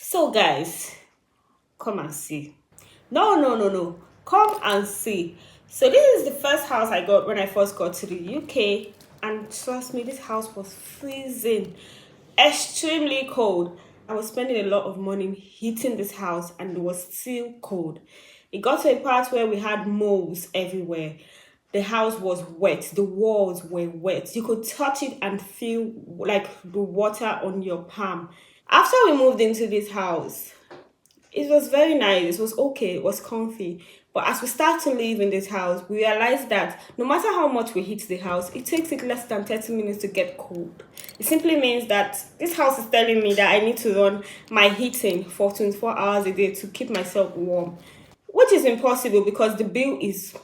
So, guys, come and see. No. Come and see. So, this is the first house I got when I first got to the UK, and trust me, this house was freezing, extremely cold. I was spending a lot of money heating this house, and it was still cold. It got to a part where we had moles everywhere. The house was wet, the walls were wet. You could touch it and feel like the water on your palm. After we moved into this house, it was very nice. It was okay. It was comfy. But as we start to live in this house, we realized that no matter how much we heat the house, it takes it less than 30 minutes to get cold. It simply means that this house is telling me that I need to run my heating for 24 hours a day to keep myself warm, which is impossible because the bill is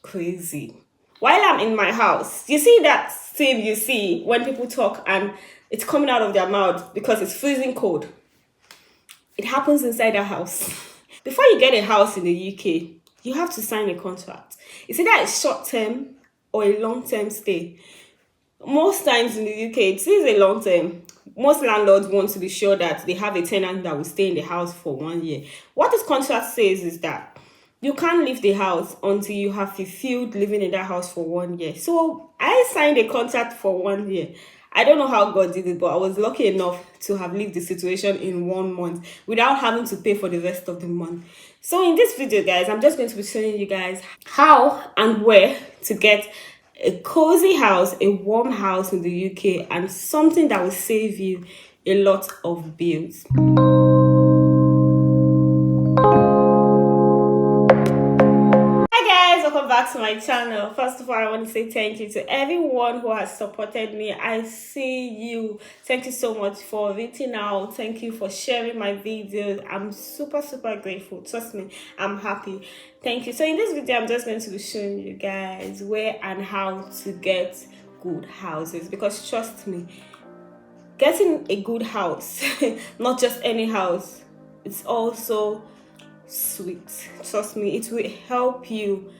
crazy. While I'm in my house, you see that thing you see when people talk and it's coming out of their mouth because it's freezing cold. It happens inside a house. Before you get a house in the UK, you have to sign a contract. It's either a short term or a long term stay. Most times in the UK, it is a long term. Most landlords want to be sure that they have a tenant that will stay in the house for 1 year. What this contract says is that you can't leave the house until you have fulfilled living in that house for 1 year. So I signed a contract for 1 year. I don't know how God did it, but I was lucky enough to have lived the situation in 1 month without having to pay for the rest of the month. So in this video, guys, I'm just going to be showing you guys how and where to get a cozy house, a warm house in the UK, and something that will save you a lot of bills. Welcome back to my channel. First of all, I want to say thank you to everyone who has supported me. I see you. Thank you so much for reaching out. Thank you for sharing my videos. I'm super grateful. Trust me, I'm happy. Thank you. So in this video, I'm just going to be showing you guys where and how to get good houses, because trust me, getting a good house, not just any house, it's also sweet. Trust me, it will help you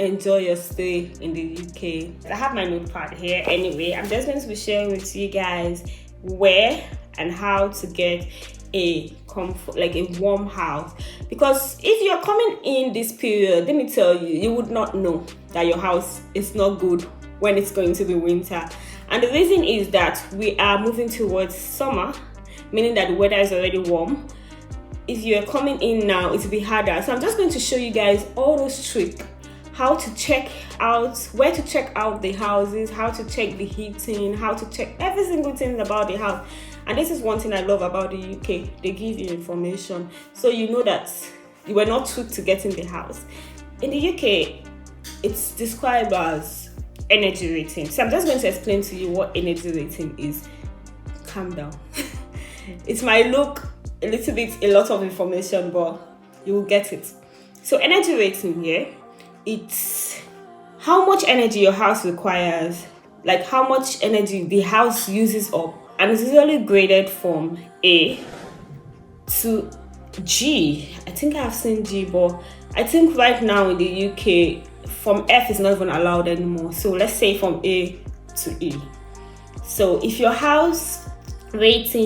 enjoy your stay in the UK. I have my notepad here anyway. I'm just going to be sharing with you guys where and how to get a comfort, like a warm house, because if you're coming in this period, let me tell you, you would not know that your house is not good when it's going to be winter. And the reason is that we are moving towards summer, meaning that the weather is already warm. If you're coming in now, it will be harder. So I'm just going to show you guys all those tricks, how to check out, where to check out the houses, how to check the heating, how to check every single thing about the house. And this is one thing I love about the UK. They give you information, so you know that you were not tricked to get in the house. In the UK, it's described as energy rating. So I'm just going to explain to you what energy rating is. Calm down. It might look a little bit, a lot of information, but you will get it. So energy rating here, it's how much energy your house requires, like how much energy the house uses up, and it's usually graded from A to G. I think I've seen G, but I think right now in the UK, from F is not even allowed anymore. So let's say from A to E. So if your house energy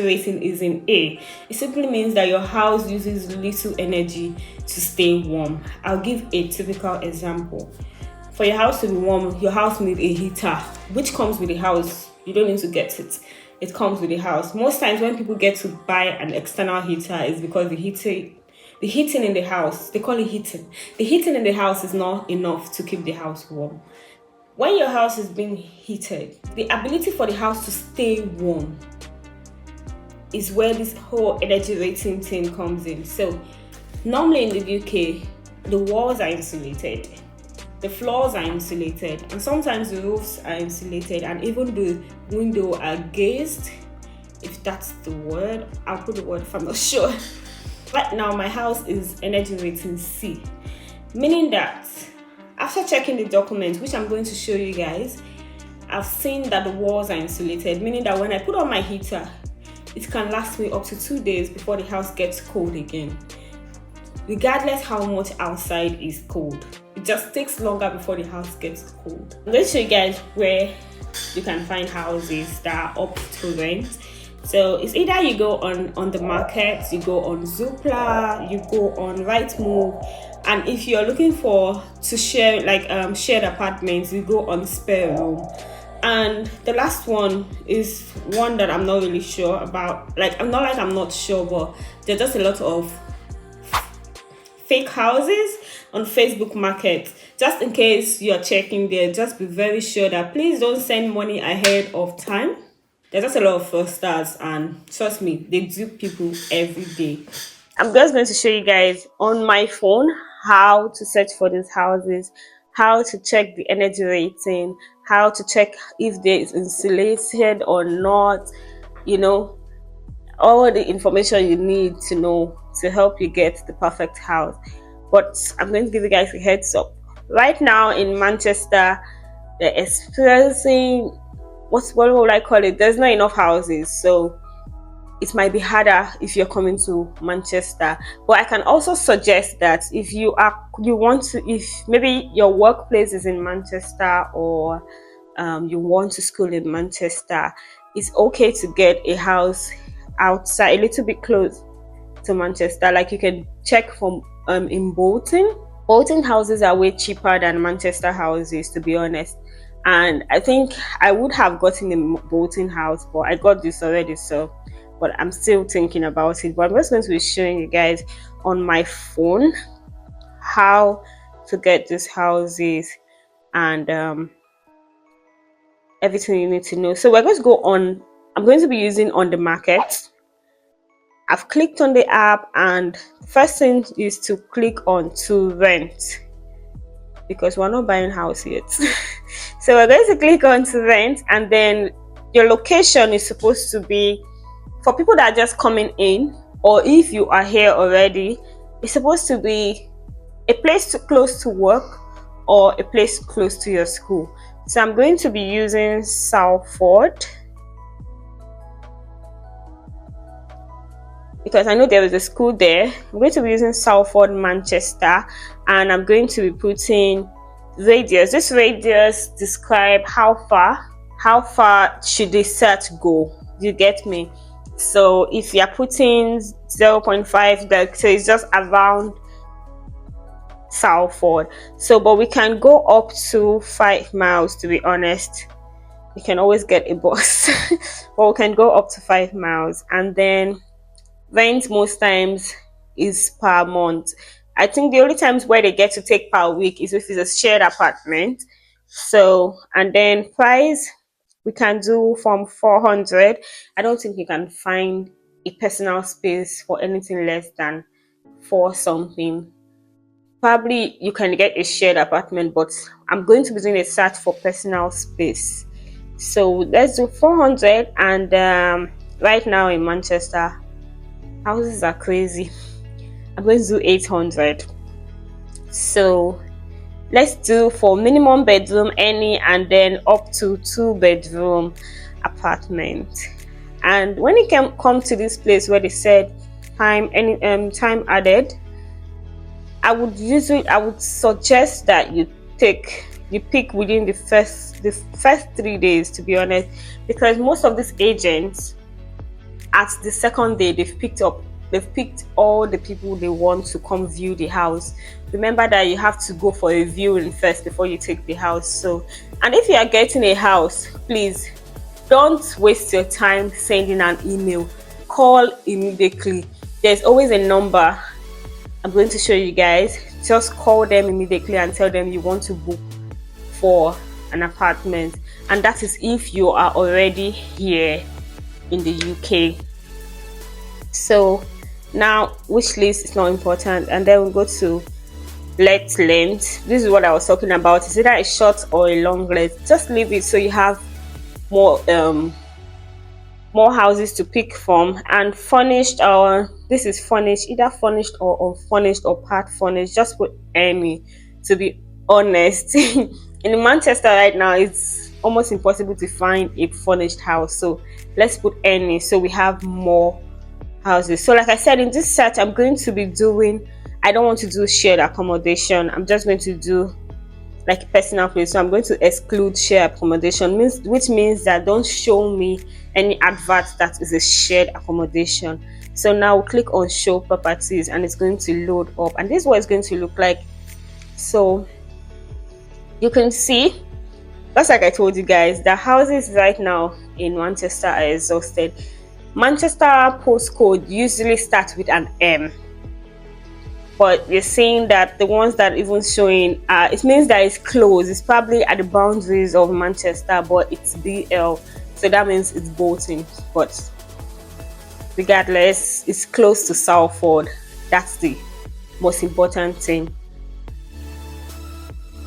rating is in A, it simply means that your house uses little energy to stay warm. I'll give a typical example. For your house to be warm, your house needs a heater, which comes with the house. You don't need to get it. It comes with the house. Most times when people get to buy an external heater is because the heating in the house, they call it heating. The heating in the house is not enough to keep the house warm. When your house is being heated, the ability for the house to stay warm is where this whole energy rating thing comes in. So normally in the UK, the walls are insulated, the floors are insulated, and sometimes the roofs are insulated, and even the windows are glazed, if that's the word. I'll put the word if I'm not sure. Right now my house is energy rating C, meaning that after checking the documents, which I'm going to show you guys, I've seen that the walls are insulated, meaning that when I put on my heater, it can last me up to 2 days before the house gets cold again. Regardless how much outside is cold, it just takes longer before the house gets cold. I'm going to show you guys where you can find houses that are up to rent. So it's either you go on the market, you go on Zoopla, you go on Rightmove, and if you're looking for to share like shared apartments, you go on Spare Room. And the last one is one that I'm not really sure about. Like I'm not sure, but there's just a lot of fake houses on Facebook Market. Just in case you're checking there, just be very sure that please don't send money ahead of time. There's just a lot of fraudsters, and trust me, they dupe people every day. I'm just going to show you guys on my phone how to search for these houses, how to check the energy rating, how to check if there is insulated or not, you know, all the information you need to know to help you get the perfect house. But I'm going to give you guys a heads up. Right now in Manchester, they're experiencing what will I call it? There's not enough houses, so it might be harder if you're coming to Manchester. But I can also suggest that if you want to, if maybe your workplace is in Manchester, or you want to school in Manchester, it's okay to get a house outside, a little bit close to Manchester. Like you can check from in Bolton. Bolton houses are way cheaper than Manchester houses, to be honest. And I think I would have gotten a Bolton house, but I got this already, so but I'm still thinking about it. But I'm just going to be showing you guys on my phone how to get these houses and everything you need to know. So we're going to go on. I'm going to be using On the Market. I've clicked on the app, and first thing is to click on to rent, because we're not buying house yet. So we're going to click on to rent, and then your location is supposed to be, for people that are just coming in, or if you are here already, it's supposed to be a place close to work or a place close to your school. So I'm going to be using Salford, because I know there is a school there. I'm going to be using Salford, Manchester, and I'm going to be putting radius. This radius describe how far should the search go. You get me? So if you're putting 0.5, so it's just around Salford. So but we can go up to 5 miles, to be honest. You can always get a bus, but we can go up to 5 miles. And then rent most times is per month. I think the only times where they get to take per week is if it's a shared apartment. So, and then price, we can do from 400. I don't think you can find a personal space for anything less than 4 something. Probably you can get a shared apartment, but I'm going to be doing a search for personal space. So let's do 400. And right now in Manchester, houses are crazy. I'm going to do 800. So let's do for minimum bedroom any, and then up to 2-bedroom apartment. And when it can come to this place where they said time added, I would suggest that you pick within the first 3 days, to be honest, because most of these agents at the second day they've picked all the people they want to come view the house. Remember that you have to go for a viewing first before you take the house. So, and if you are getting a house, please don't waste your time sending an email. Call immediately. There's always a number I'm going to show you guys. Just call them immediately and tell them you want to book for an apartment, and that is if you are already here in the UK. So now wish list is not important, and then we go to let length. This is what I was talking about. It's either a short or a long length. Just leave it so you have more houses to pick from. And furnished, or this is furnished, either furnished or unfurnished or part furnished. Just put any, to be honest. In Manchester right now, it's almost impossible to find a furnished house, so let's put any so we have more houses. So like I said, in this search I'm going to be doing, I don't want to do shared accommodation. I'm just going to do like a personal place. So I'm going to exclude share accommodation, which means that don't show me any advert that is a shared accommodation. So now we'll click on show properties and it's going to load up, and this is what it's going to look like. So you can see, just like I told you guys, the houses right now in Manchester are exhausted. Manchester postcode usually starts with an M, but you're seeing that the ones that even showing, it means that it's close. It's probably at the boundaries of Manchester, but it's BL, so that means it's Bolton. But regardless, it's close to Salford. That's the most important thing.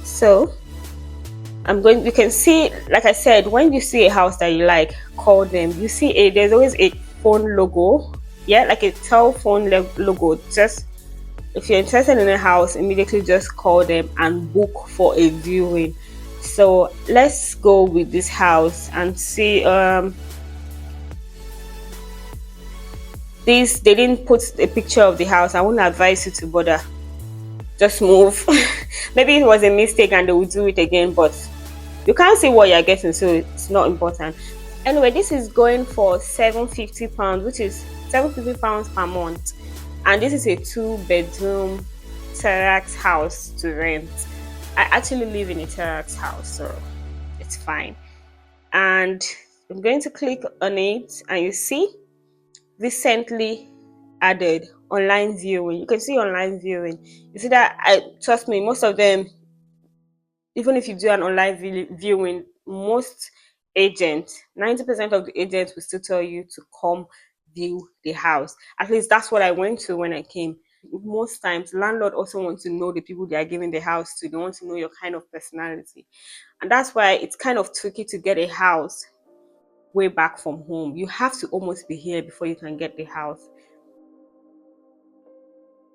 So you can see, like I said, when you see a house that you like, call them. You see there's always a phone logo, yeah, like a telephone logo. Just if you're interested in a house, immediately just call them and book for a viewing. So let's go with this house and see. They didn't put a picture of the house. I wouldn't advise you to bother. Just move. Maybe it was a mistake and they will do it again, but you can't see what you're getting, so it's not important. Anyway, this is going for £750, which is £750 per month, and this is a 2-bedroom terrace house to rent. I actually live in a terrace house, so it's fine. And I'm going to click on it, and you see recently added online viewing. You can see online viewing. You see that, trust me, most of them, even if you do an online viewing, most agents, 90% of the agents will still tell you to come view the house. At least that's what I went to when I came. Most times landlord also wants to know the people they are giving the house to. They want to know your kind of personality, and that's why it's kind of tricky to get a house way back from home. You have to almost be here before you can get the house.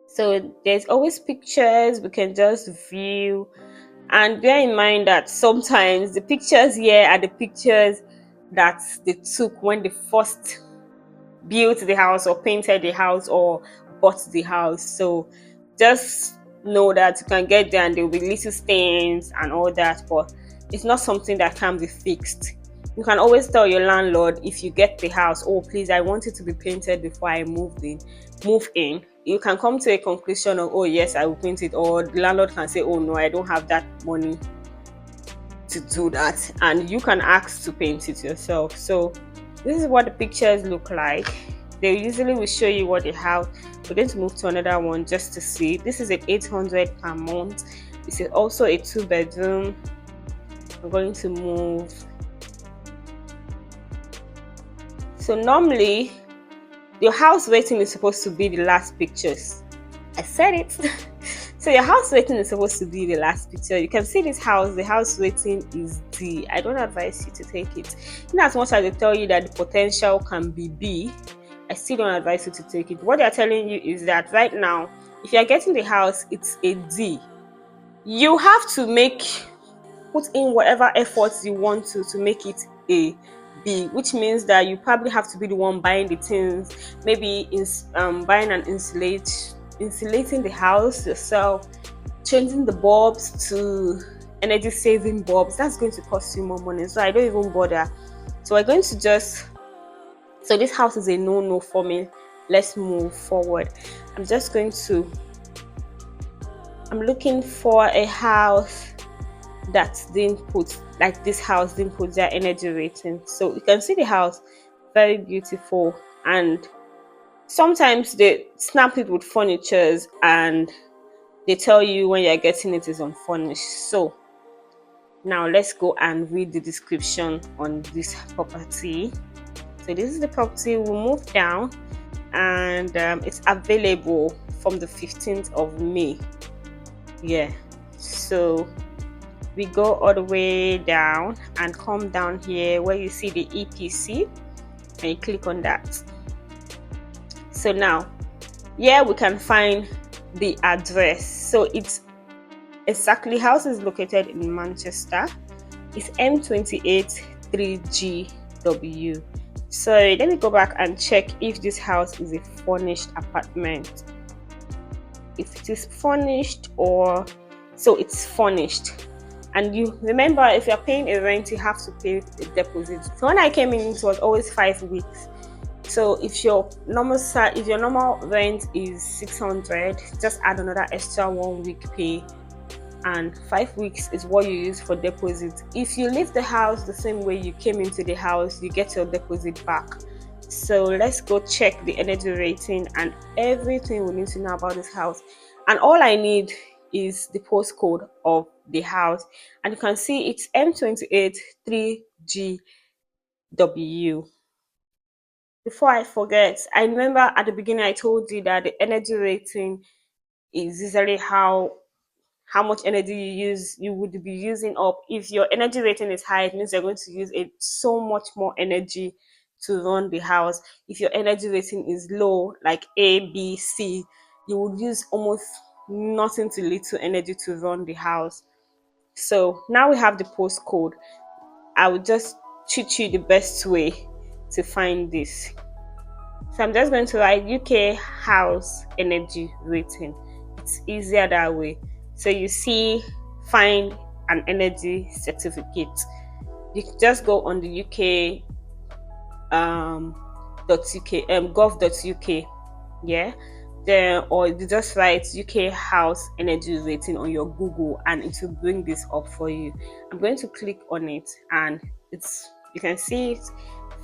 So there's always pictures we can just view, and bear in mind that sometimes the pictures here are the pictures that they took when they first built the house or painted the house or bought the house. So just know that you can get there and there will be little stains and all that, but it's not something that can be fixed. You can always tell your landlord, if you get the house, oh please, I want it to be painted before I move in. You can come to a conclusion of, oh yes, I will paint it, or the landlord can say, oh no, I don't have that money to do that, and you can ask to paint it yourself. So this is what the pictures look like. They usually will show you what they have. We're going to move to another one just to see. This is at 800 per month. This is also a 2-bedroom. I'm going to move. So normally your house rating is supposed to be the last pictures. I said it. So your house rating is supposed to be the last picture. You can see this house, the house rating is D. I don't advise you to take it. In as much as they tell you that the potential can be B, I still don't advise you to take it. What they're telling you is that right now, if you're getting the house, it's a D. You have to put in whatever efforts you want to make it a B, which means that you probably have to be the one buying the things, maybe buying and insulating the house yourself, changing the bulbs to energy saving bulbs. That's going to cost you more money, so I don't even bother. So we're going to so this house is a no for me. Let's move forward. I'm looking for a house that didn't put, like this house didn't put their energy rating. So you can see the house, very beautiful, and sometimes they snap it with furnitures and they tell you when you're getting it is unfurnished. So now let's go and read the description on this property. So this is the property. We'll move down, and it's available from the 15th of May. Yeah, so we go all the way down and come down here where you see the EPC, and you click on that. So now here we can find the address. So it's exactly, house is located in Manchester. It's M28 3GW. So let me go back and check if this house is a furnished apartment. If it is furnished, or so it's furnished. And you remember, if you're paying a rent, you have to pay a deposit. So when I came in, it was always 5 weeks. So if your normal rent is 600, just add another extra 1 week pay, and 5 weeks is what you use for deposit. If you leave the house the same way you came into the house, you get your deposit back. So let's go check the energy rating and everything we need to know about this house. And all I need is the postcode of the house, and you can see it's M28 3GW. Before I forget, I remember at the beginning I told you that the energy rating is usually how much energy you would be using up. If your energy rating is high, it means you're going to use so much more energy to run the house. If your energy rating is low, like A, B, C, you would use almost nothing to little energy to run the house. So now we have the postcode. I will just teach you the best way to find this. So I'm just going to write UK house energy rating. It's easier that way. So you see, find an energy certificate. You just go on the UK gov.uk, yeah. Then, or you just write UK house energy rating on your Google, and it will bring this up for you. I'm going to click on it, and you can see it.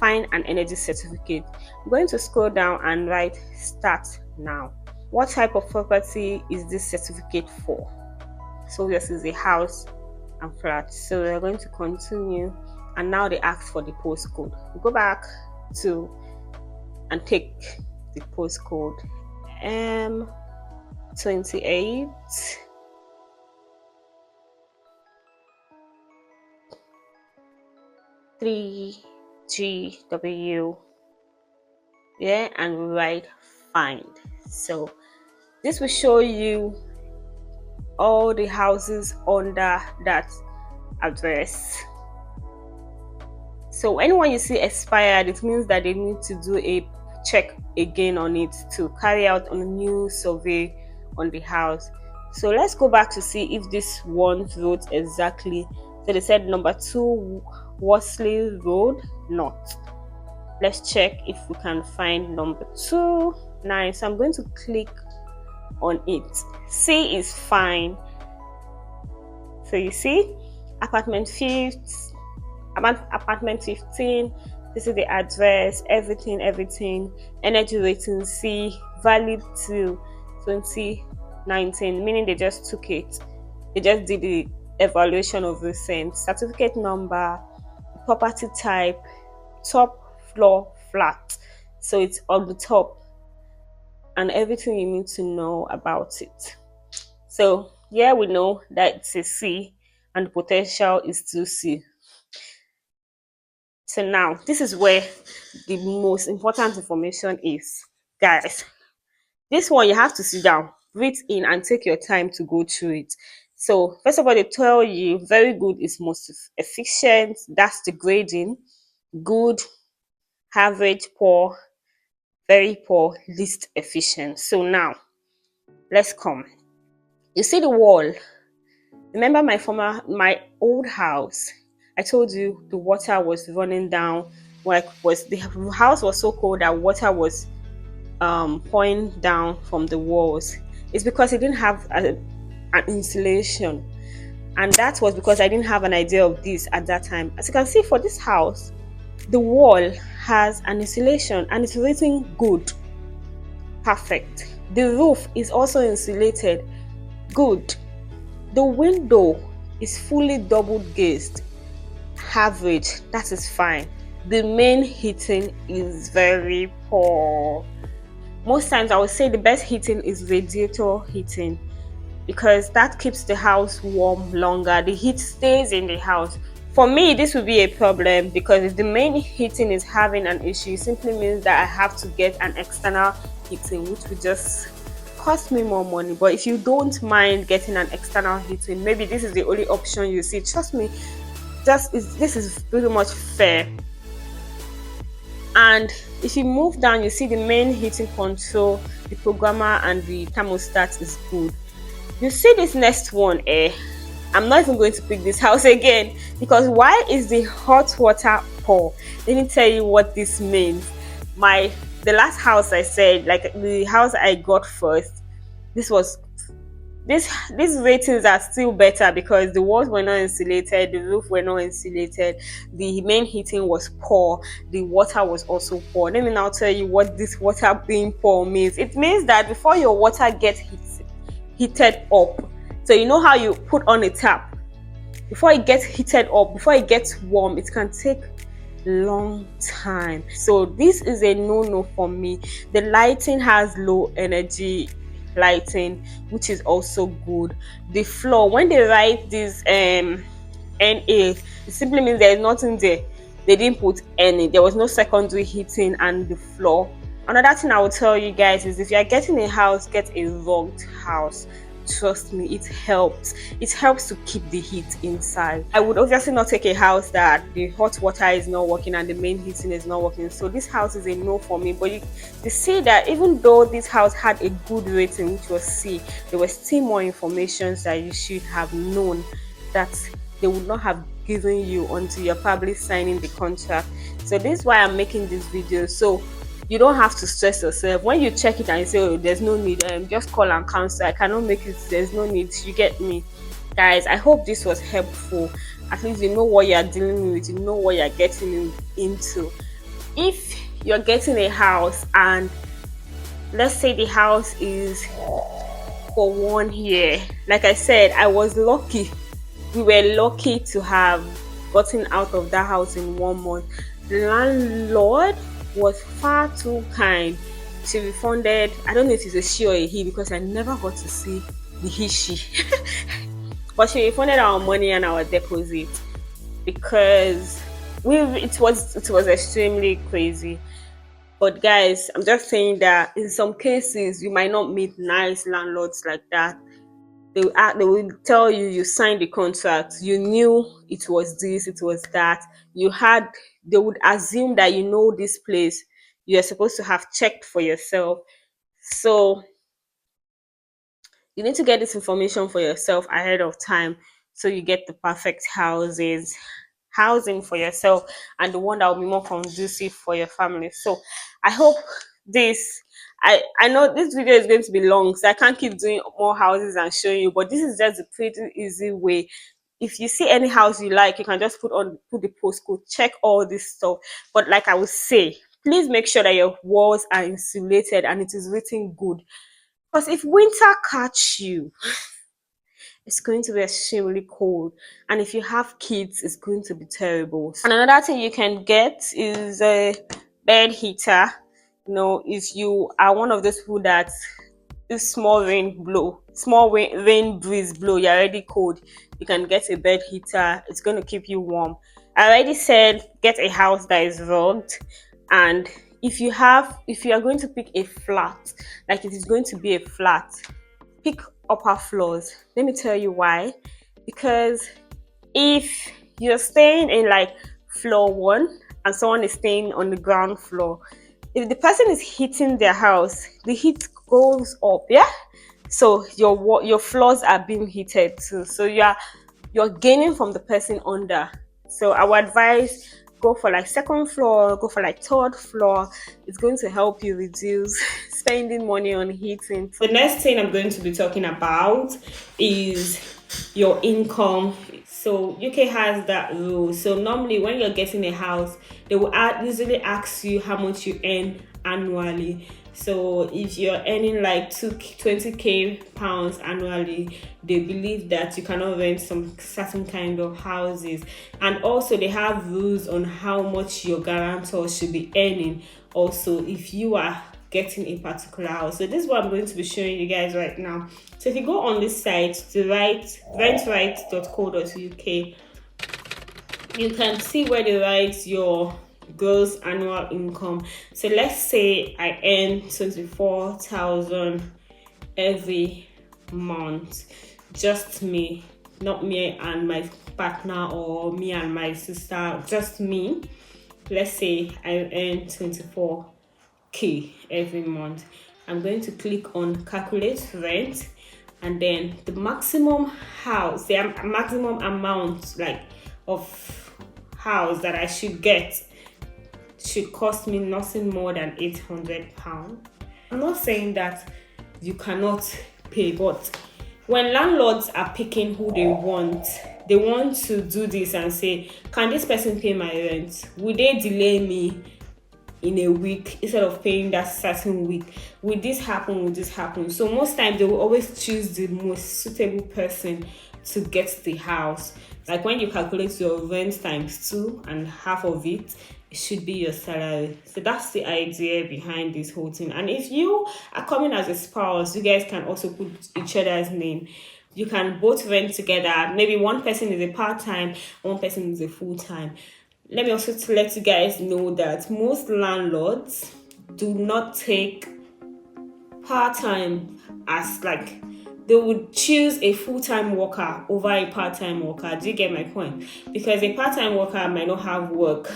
Find an energy certificate. I'm going to scroll down and write start now. What type of property is this certificate for? So this is a house and flat. So we're going to continue, and now they ask for the postcode. We go back to and take the postcode M28 3GW, yeah, and we write find. So this will show you all the houses under that address. So anyone you see expired, it means that they need to do a check again on it to carry out a new survey on the house. So let's go back to see if this one wrote exactly. So they said number 2 Worsley Road North. Let's check if we can find number 2. Nice. So I'm going to click on it. C is fine. So you see, apartment 15, this is the address, everything. Energy rating C, valid to 2019, meaning they just took it. They just did the evaluation of recent. Certificate number, property type, top floor flat. So it's on the top, and everything you need to know about it. So yeah, we know that it's a C and the potential is 2C. So now this is where the most important information is, guys. This one you have to sit down, breathe in, and take your time to go through it. So first of all, they tell you very good is most efficient. That's the grading. Good, average, poor, very poor, least efficient. So now let's come. You see the wall. Remember my old house. I told you the water was running down. The house was so cold that water was pouring down from the walls. It's because it didn't have an insulation, and that was because I didn't have an idea of this at that time. As you can see, for this house, the wall has an insulation and it's rating good, perfect. The roof is also insulated, good. The window is fully double glazed, average, that is fine. The main heating is very poor. Most times I would say the best heating is radiator heating, because that keeps the house warm longer. The heat stays in the house. For me, this would be a problem, because if the main heating is having an issue, it simply means that I have to get an external heating, which would just cost me more money. But if you don't mind getting an external heating, maybe this is the only option you see. Trust me, this is pretty much fair. And if you move down, you see the main heating control, the programmer, and the thermostat is good. You see this next one, I'm not even going to pick this house again, because why is the hot water poor? Let me tell you what this means. The last house I said, like the house I got first, this was these ratings are still better because the walls were not insulated, the roof were not insulated, the main heating was poor, the water was also poor. Let me now tell you what this water being poor means. It means that before your water gets heated up, so you know how you put on a tap, before it gets heated up, before it gets warm, it can take long time. So this is a no for me. The lighting has low energy lighting, which is also good. The floor, when they write this NA, it simply means there is nothing there. They didn't put any, there was no secondary heating. And the floor, another thing I will tell you guys is, if you are getting a house, get a rugged house. Trust me, it helps to keep the heat inside. I would obviously not take a house that the hot water is not working and the main heating is not working. So this house is a no for me. But you see that even though this house had a good rating, which was C, there was still more information that you should have known that they would not have given you until you're probably signing the contract. So this is why I'm making this video, so you don't have to stress yourself. When you check it and you say, oh, there's no need, just call and cancel, I cannot make it, there's no need. You get me, guys? I hope this was helpful. At least you know what you're dealing with, you know what you're getting into. If you're getting a house and let's say the house is for 1 year, like I said, I was lucky, we were lucky to have gotten out of that house in 1 month. The landlord was far too kind. She refunded, I don't know if it's a she or a he, because I never got to see the she but she refunded our money and our deposit, because it was extremely crazy. But guys, I'm just saying that in some cases you might not meet nice landlords like that. They will tell you, you signed the contract, you knew it was this, it was that, they would assume that you know this place, you're supposed to have checked for yourself. So you need to get this information for yourself ahead of time, so you get the perfect housing for yourself, and the one that will be more conducive for your family. So I hope this I know this video is going to be long, so I can't keep doing more houses and showing you, but this is just a pretty easy way. If you see any house you like, you can just put the postcode, check all this stuff. But like I would say, please make sure that your walls are insulated and it is written good, because if winter catch you, it's going to be extremely cold, and if you have kids, it's going to be terrible. And another thing you can get is a bed heater. If you are one of those people that this small rain breeze blow, you're already cold, you can get a bed heater. It's going to keep you warm. I already said get a house that is rugged. And if you are going to pick a flat, like it is going to be a flat, pick upper floors. Let me tell you why. Because if you're staying in like floor 1 and someone is staying on the ground floor, if the person is heating their house, the heat goes up, yeah. So your floors are being heated too. So you're gaining from the person under. So I would advise, go for like 2nd floor, go for like 3rd floor. It's going to help you reduce spending money on heating. The next thing I'm going to be talking about is your income. So UK has that rule. So normally when you're getting a house, they will usually ask you how much you earn annually. So if you're earning like 20k pounds annually, they believe that you cannot rent some certain kind of houses. And also they have rules on how much your guarantor should be earning also if you are getting a particular house. So this is what I'm going to be showing you guys right now. So if you go on this site to rentright.co.uk, you can see where they write your gross annual income. So let's say I earn 24,000 every month, just me, not me and my partner or me and my sister, just me. Let's say I earn 24k every month. I'm going to click on calculate rent, and then the maximum house, the maximum amount like of house that I should get should cost me nothing more than £800. I'm not saying that you cannot pay, but when landlords are picking who they want to do this and say, can this person pay my rent? Will they delay me in a week instead of paying that certain week? Will this happen? Will this happen? So most times they will always choose the most suitable person to get the house. Like when you calculate your rent times 2 and half of it should be your salary. So that's the idea behind this whole thing. And if you are coming as a spouse, you guys can also put each other's name. You can both rent together. Maybe one person is a part-time, one person is a full-time. Let me also let you guys know that most landlords do not take part-time as like, they would choose a full-time worker over a part-time worker. Do you get my point? Because a part-time worker might not have work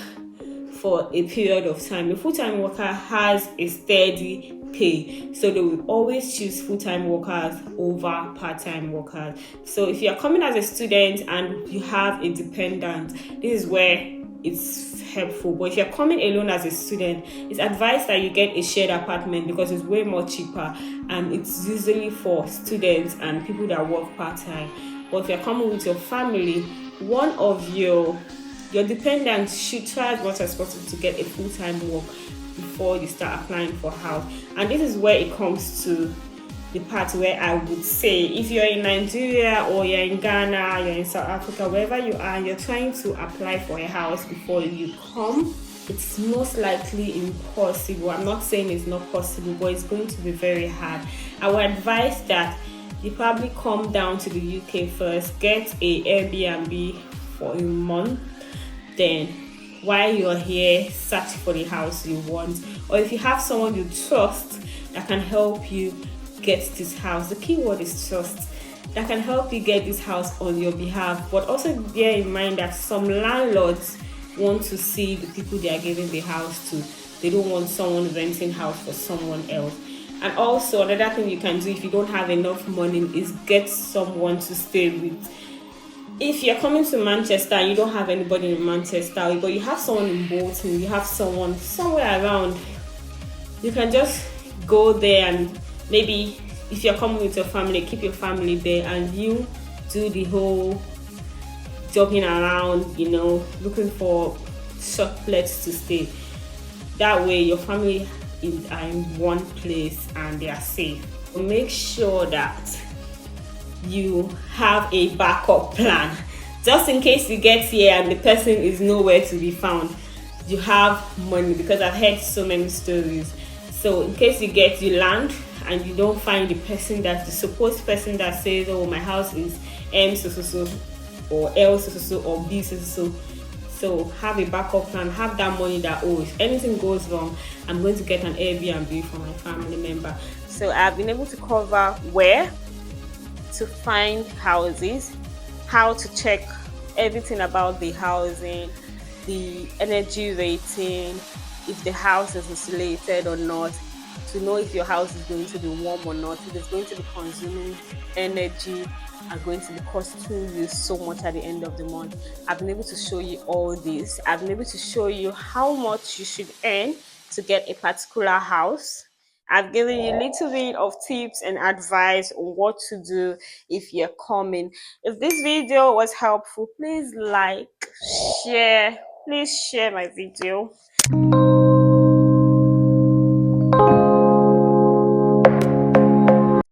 for a period of time. A full-time worker has a steady pay, so they will always choose full-time workers over part-time workers. So if you are coming as a student and you have a dependent, this is where it's helpful. But if you're coming alone as a student, it's advised that you get a shared apartment because it's way more cheaper, and it's usually for students and people that work part-time. But if you're coming with your family, one of your dependents should try as much as possible to get a full-time work before you start applying for house. And this is where it comes to the part where I would say, if you're in Nigeria or you're in Ghana, you're in South Africa, wherever you are, and you're trying to apply for a house before you come, it's most likely impossible. I'm not saying it's not possible, but it's going to be very hard. I would advise that you probably come down to the UK first, get a Airbnb for a month, then while you're here, search for the house you want. Or if you have someone you trust that can help you get this house, the key word is trust, that can help you get this house on your behalf. But also bear in mind that some landlords want to see the people they are giving the house to. They don't want someone renting house for someone else. And also another thing you can do if you don't have enough money is get someone to stay with. If you're coming to Manchester and you don't have anybody in Manchester, but you have someone in Bolton, you have someone somewhere around, you can just go there, and maybe if you're coming with your family, keep your family there and you do the whole jogging around, looking for short places to stay. That way your family are in one place and they are safe. Make sure that you have a backup plan just in case you get here and the person is nowhere to be found. You have money, because I've heard so many stories. So in case you land and you don't find the person, that's the supposed person that says, oh, my house is M so or L so or B so. So have a backup plan, have that money that, oh, if anything goes wrong, I'm going to get an Airbnb for my family member. So I've been able to cover where to find houses, how to check everything about the housing, the energy rating, if the house is insulated or not, to know if your house is going to be warm or not, if it's going to be consuming energy and going to be costing you so much at the end of the month. I've been able to show you all this. I've been able to show you how much you should earn to get a particular house. I've given you a little bit of tips and advice on what to do if you're coming. If this video was helpful, please like, share, please share my video.